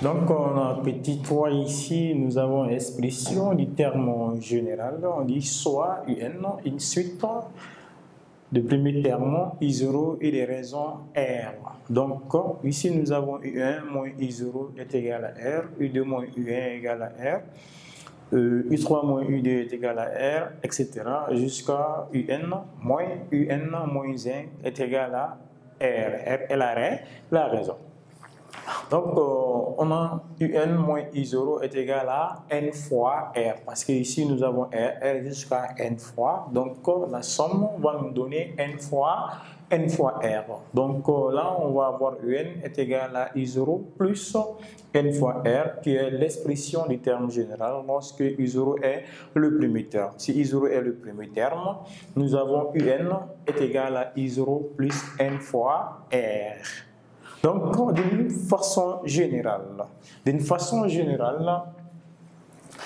Donc, on a petit 3 ici, nous avons l'expression du terme général. On dit soit UN, une suite de premier terme I0 et des raisons R. Donc, ici, nous avons U1 moins I0 est égal à R, U2 moins U1 est égal à R, U3 moins U2 est égal à R, etc. jusqu'à UN moins moins 1 est égal à R. R est la raison. Donc, on a UN moins I0 est égal à N fois R, parce que ici nous avons R jusqu'à N fois, donc la somme va nous donner N fois R. Donc là, on va avoir UN est égal à I0 plus N fois R, qui est l'expression du terme général lorsque I0 est le premier terme. Si I0 est le premier terme, nous avons UN est égal à I0 plus N fois R. Donc, d'une façon générale,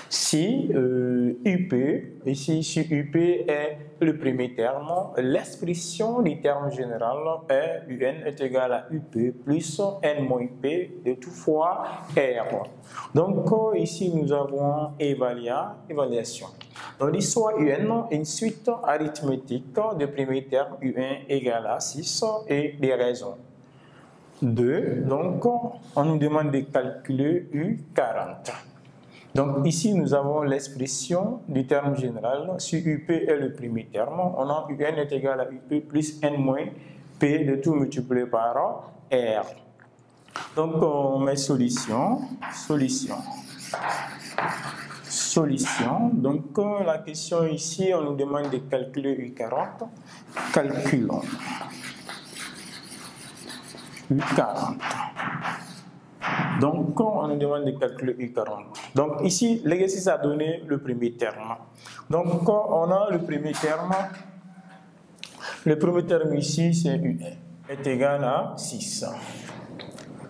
si UP, ici UP est le premier terme, l'expression du terme général est UN est égal à UP plus N moins P de tout fois R. Donc, ici nous avons évaluation. Donc, soit UN, une suite arithmétique de premier terme UN égale à 6 et des raisons. 2, donc on nous demande de calculer U40. Donc ici nous avons l'expression du terme général. Si UP est le premier terme, on a UN est égal à UP plus N moins P de tout multiplié par R. Donc on met solution. Donc la question ici, on nous demande de calculer U40. Calculons. U40. Donc, on nous demande de calculer U40. Donc, ici, l'exercice a donné le premier terme. Donc, on a le premier terme. Le premier terme ici, c'est U1 est égal à 6.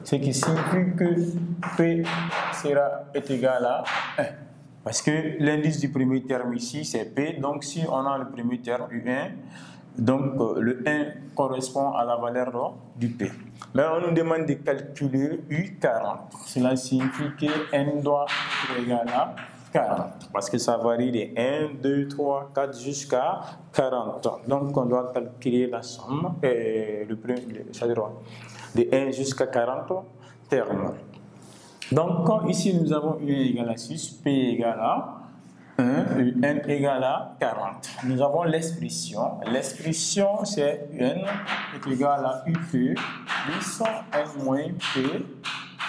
Ce qui signifie que P est égal à 1. Parce que l'indice du premier terme ici, c'est P. Donc, si on a le premier terme U1, donc le 1 correspond à la valeur du P. Là, on nous demande de calculer U40. Cela signifie que N doit être égal à 40. Parce que ça varie de 1, 2, 3, 4 jusqu'à 40. Donc, on doit calculer la somme, de 1 jusqu'à 40 termes. Donc, ici, nous avons U égale à 6, P égale à 1, UN égale à 40. Nous avons l'expression. L'expression, c'est UN est égal à UP plus N moins P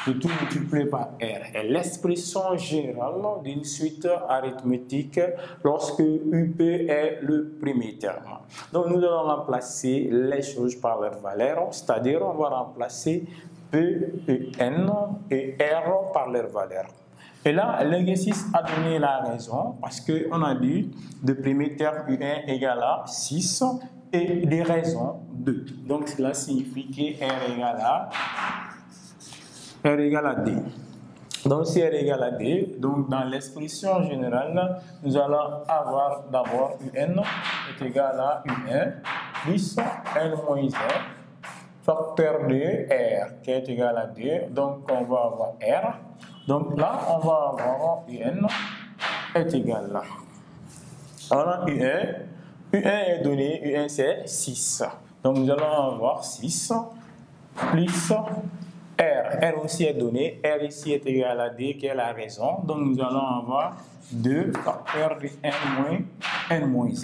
de tout multiplié par R. Et l'expression générale d'une suite arithmétique lorsque UP est le premier terme. Donc, nous allons remplacer les choses par leur valeur, c'est-à-dire on va remplacer P, N et R par leur valeur. Et là, l'exercice a donné la raison parce qu'on a dit le premier terme U1 égale à 6 et des raisons 2. Donc, cela signifie que R égale à D. Donc, si R égale à D, donc dans l'expression générale, nous allons avoir d'abord UN est égal à U1 plus N moins 1 facteur de R qui est égal à 2. Donc, on va avoir R. Donc là, on va avoir UN est égal à. On a UN. UN est donné, UN c'est 6. Donc nous allons avoir 6 plus R. R aussi est donné, R ici est égal à D qui est la raison. Donc nous allons avoir 2 facteur de N moins 1.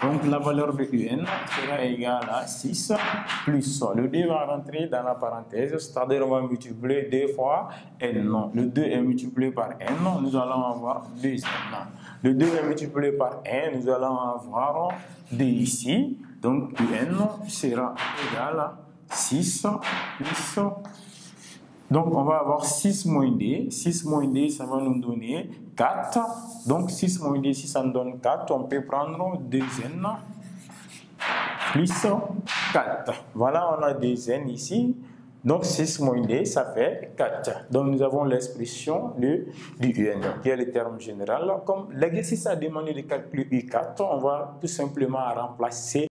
Donc la valeur de UN sera égale à 6 plus le 2 va rentrer dans la parenthèse, c'est-à-dire on va multiplier 2 fois N. Le 2 est multiplié par N, nous allons avoir 2N. Le 2 est multiplié par N, nous allons avoir D ici. Donc UN sera égal à 6 plus. Donc on va avoir 6 moins D. 6 moins D, ça va nous donner 4. Donc 6 moins D, si ça nous donne 4, on peut prendre 2N plus 4. Voilà, on a 2N ici. Donc 6 moins D, ça fait 4. Donc nous avons l'expression du UN, qui est le terme général. Comme l'exercice a demandé de calculer U4, on va tout simplement remplacer